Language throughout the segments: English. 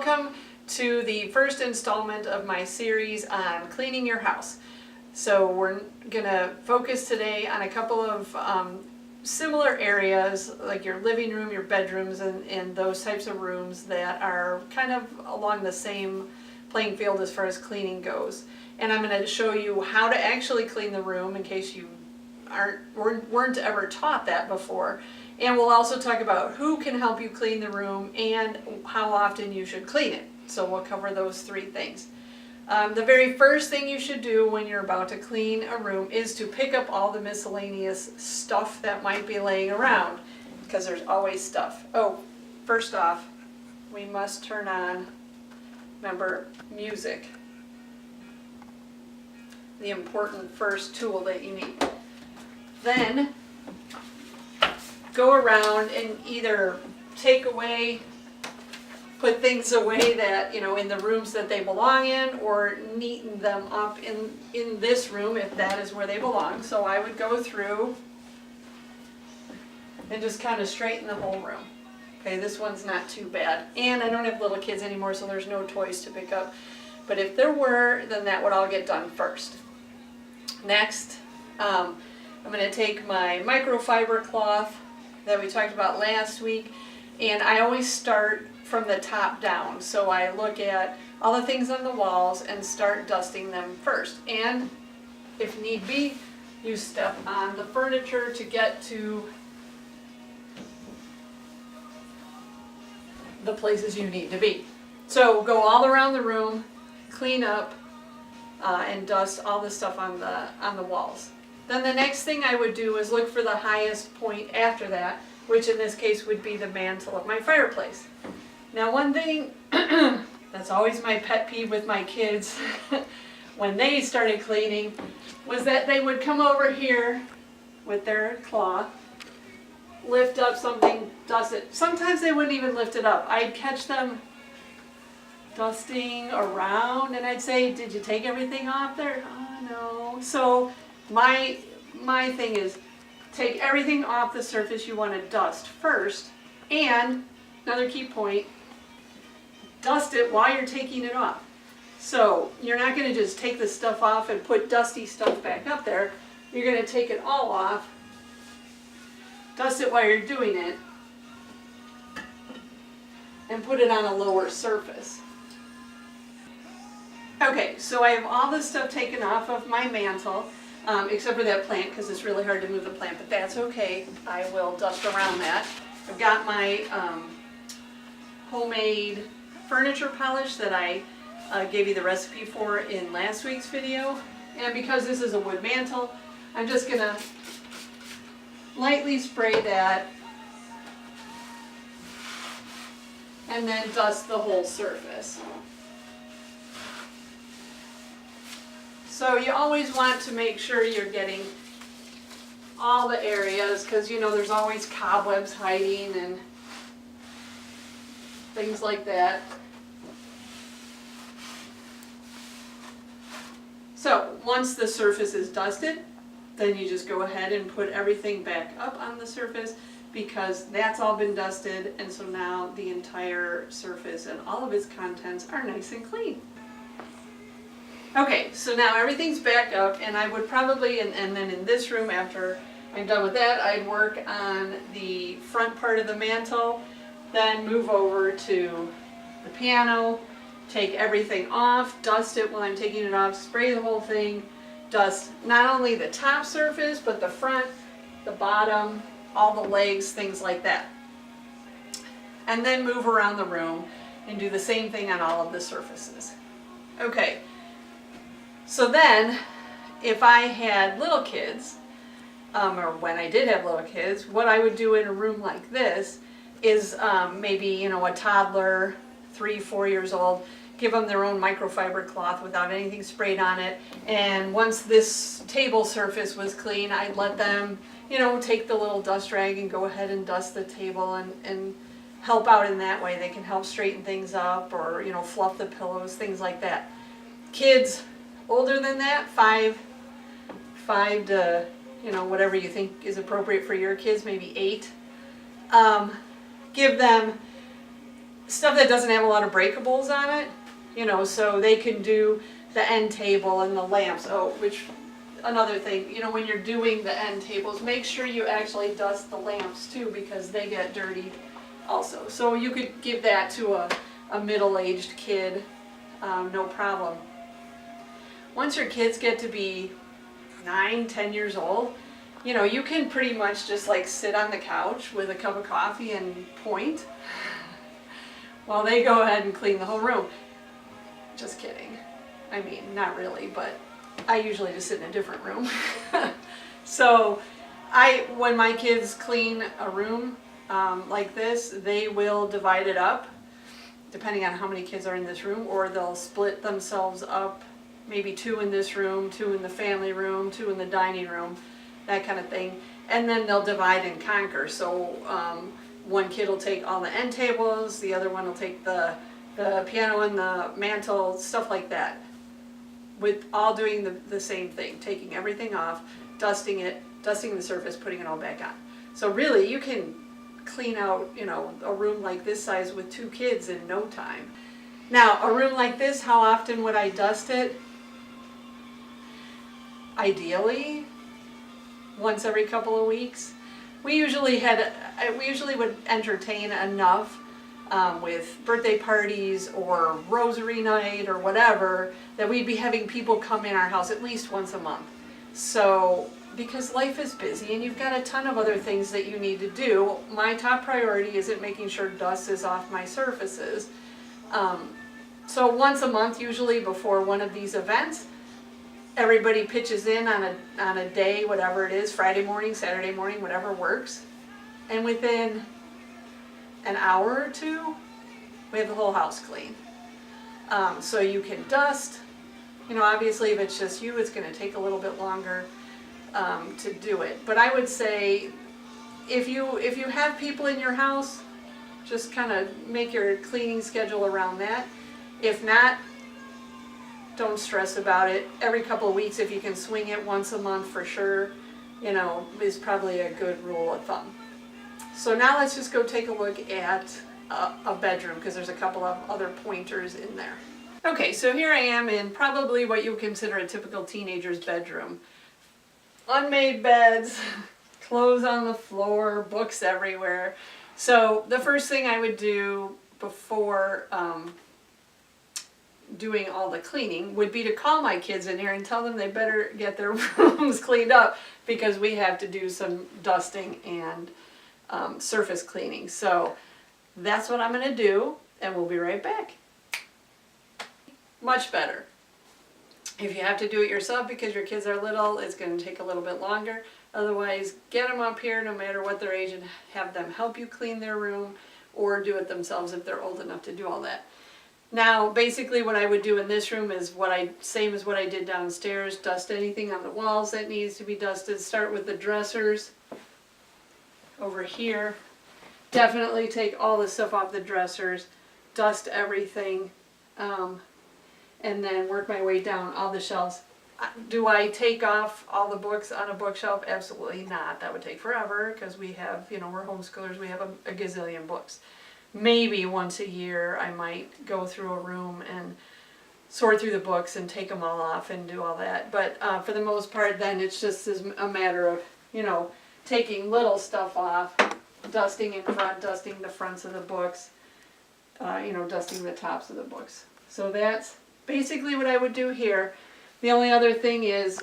welcome to the first installment of my series on cleaning your house. So we're going to focus today on a couple of similar areas like your living room, your bedrooms, and those types of rooms that are kind of along the same playing field as far as cleaning goes. And I'm going to show you how to actually clean the room in case you weren't ever taught that before. And we'll also talk about who can help you clean the room and how often you should clean it. So we'll cover those three things. The very first thing you should do when you're about to clean a room is to pick up all the miscellaneous stuff that might be laying around, because there's always stuff. Oh, first off, we must turn on, remember, music. The important first tool that you need. Then go around and either take away, put things away that, in the rooms that they belong in, or neaten them up in this room if that is where they belong. So I would go through and just kind of straighten the whole room. Okay, this one's not too bad. And I don't have little kids anymore, so there's no toys to pick up. But if there were, then that would all get done first. Next, I'm going to take my microfiber cloth that we talked about last week, and I always start from the top down. So I look at all the things on the walls and start dusting them first. And if need be, you step on the furniture to get to the places you need to be. So go all around the room, clean up, and dust all the stuff on the walls. Then the next thing I would do is look for the highest point after that, which in this case would be the mantle of my fireplace. Now, one thing that's always my pet peeve with my kids when they started cleaning was that they would come over here with their cloth, lift up something, dust it. Sometimes they wouldn't even lift it up. I'd catch them dusting around and I'd say, "Did you take everything off there?" "Oh, no." So my thing is, take everything off the surface you want to dust first, and another key point, dust it while you're taking it off. So you're not going to just take the stuff off and put dusty stuff back up there. You're going to take it all off, dust it while you're doing it, and put it on a lower surface. Okay, so I have all this stuff taken off of my mantle, except for that plant, because it's really hard to move the plant, but that's okay. I will dust around that. I've got my homemade furniture polish that I gave you the recipe for in last week's video. And because this is a wood mantle, I'm just going to lightly spray that and then dust the whole surface. So you always want to make sure you're getting all the areas, because there's always cobwebs hiding and things like that. So once the surface is dusted, then you just go ahead and put everything back up on the surface, because that's all been dusted, and so now the entire surface and all of its contents are nice and clean. Okay, so now everything's back up, and I would probably, and then in this room, after I'm done with that, I'd work on the front part of the mantle, then move over to the piano, take everything off, dust it while I'm taking it off, spray the whole thing, dust not only the top surface, but the front, the bottom, all the legs, things like that. And then move around the room and do the same thing on all of the surfaces. Okay. So then, if I had little kids, or when I did have little kids, what I would do in a room like this is maybe, a toddler, 3-4 years old, give them their own microfiber cloth without anything sprayed on it. And once this table surface was clean, I'd let them, take the little dust rag and go ahead and dust the table and help out in that way. They can help straighten things up, or, fluff the pillows, things like that. Kids older than that, five to, whatever you think is appropriate for your kids, maybe 8. Give them stuff that doesn't have a lot of breakables on it, you know, so they can do the end table and the lamps. Oh, which, another thing, you know, when you're doing the end tables, make sure you actually dust the lamps too, because they get dirty also. So you could give that to a middle-aged kid, no problem. Once your kids get to be 9, 10 years old, you know, you can pretty much just like sit on the couch with a cup of coffee and point while they go ahead and clean the whole room. Just kidding. I mean, not really, but I usually just sit in a different room. So when my kids clean a room like this, they will divide it up depending on how many kids are in this room, or they'll split themselves up, maybe 2 in this room, 2 in the family room, 2 in the dining room, that kind of thing. And then they'll divide and conquer. So one kid will take all the end tables, the other one will take the piano and the mantle, stuff like that. With all doing the same thing, taking everything off, dusting it, dusting the surface, putting it all back on. So really, you can clean out, you know, a room like this size with 2 kids in no time. Now, a room like this, how often would I dust it? Ideally, once every couple of weeks. We usually would entertain enough with birthday parties or rosary night or whatever, that we'd be having people come in our house at least once a month. So, because life is busy and you've got a ton of other things that you need to do, my top priority isn't making sure dust is off my surfaces. So once a month, usually before one of these events, everybody pitches in on a day, whatever it is, Friday morning, Saturday morning, whatever works. And within an hour or 2, we have the whole house clean. So you can dust. You know, obviously if it's just you, it's going to take a little bit longer to do it. But I would say if you have people in your house, just kind of make your cleaning schedule around that. If not, don't stress about it. Every couple of weeks, if you can swing it once a month for sure, you know, is probably a good rule of thumb. So now let's just go take a look at a bedroom, because there's a couple of other pointers in there. Okay, so here I am in probably what you would consider a typical teenager's bedroom. Unmade beds, clothes on the floor, books everywhere. So the first thing I would do before doing all the cleaning would be to call my kids in here and tell them they better get their rooms cleaned up, because we have to do some dusting and surface cleaning. So that's what I'm going to do, and we'll be right back. Much better. If you have to do it yourself because your kids are little, it's going to take a little bit longer. Otherwise, get them up here no matter what their age and have them help you clean their room, or do it themselves if they're old enough to do all that. Now, basically what I would do in this room is same as what I did downstairs. Dust anything on the walls that needs to be dusted. Start with the dressers over here. Definitely take all the stuff off the dressers, dust everything, and then work my way down all the shelves. Do I take off all the books on a bookshelf? Absolutely not. That would take forever, because we have, you know, we're homeschoolers, we have a gazillion books. Maybe once a year I might go through a room and sort through the books and take them all off and do all that. But for the most part, then it's just a matter of, you know, taking little stuff off, dusting in front, dusting the fronts of the books, you know, dusting the tops of the books. So that's basically what I would do here. The only other thing is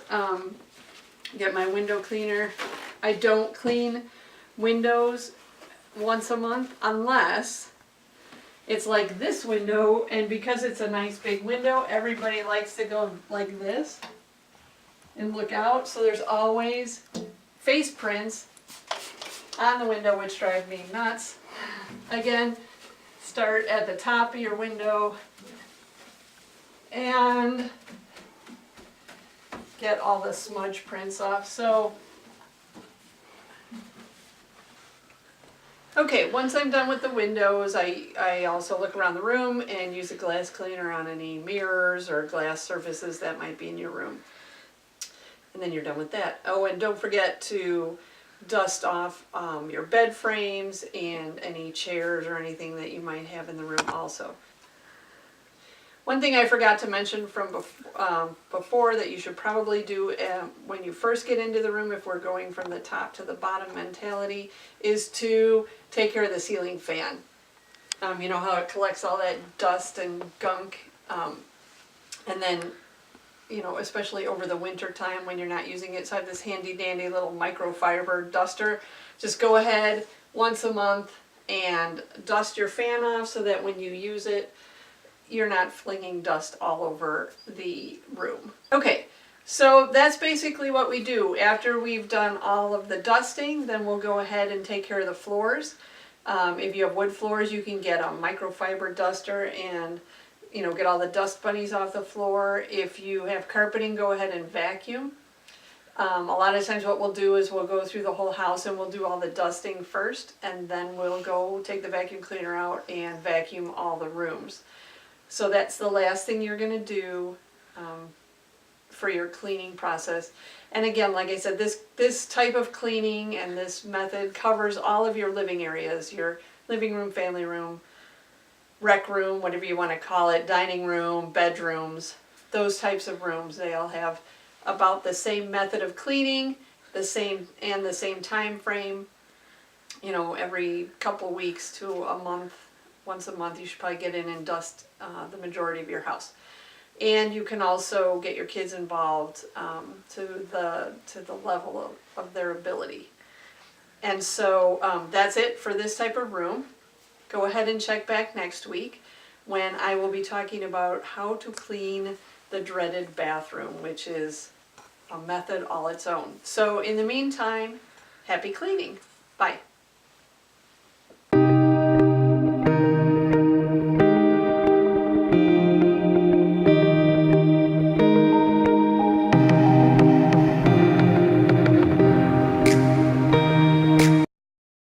get my window cleaner. I don't clean windows once a month unless it's like this window, and because it's a nice big window, everybody likes to go like this and look out. So there's always face prints on the window, which drive me nuts. Again, start at the top of your window and get all the smudge prints off. So, okay, once I'm done with the windows, I also look around the room and use a glass cleaner on any mirrors or glass surfaces that might be in your room. And then you're done with that. Oh, and don't forget to dust off your bed frames and any chairs or anything that you might have in the room also. One thing I forgot to mention from before that you should probably do when you first get into the room, if we're going from the top to the bottom mentality, is to take care of the ceiling fan. You know how it collects all that dust and gunk, and then, you know, especially over the winter time when you're not using it. So I have this handy dandy little microfiber duster. Just go ahead once a month and dust your fan off so that when you use it, you're not flinging dust all over the room. Okay, so that's basically what we do. After we've done all of the dusting, then we'll go ahead and take care of the floors. If you have wood floors, you can get a microfiber duster and, you know, get all the dust bunnies off the floor. If you have carpeting, go ahead and vacuum. A lot of times what we'll do is we'll go through the whole house and we'll do all the dusting first, and then we'll go take the vacuum cleaner out and vacuum all the rooms. So that's the last thing you're going to do for your cleaning process. And again, like I said, this type of cleaning and this method covers all of your living areas, your living room, family room, rec room, whatever you want to call it, dining room, bedrooms, those types of rooms. They all have about the same method of cleaning, the same time frame. You know, every couple weeks to a month, once a month, you should probably get in and dust the majority of your house. And you can also get your kids involved to the level of their ability. And so that's it for this type of room. Go ahead and check back next week when I will be talking about how to clean the dreaded bathroom, which is a method all its own. So in the meantime, happy cleaning. Bye.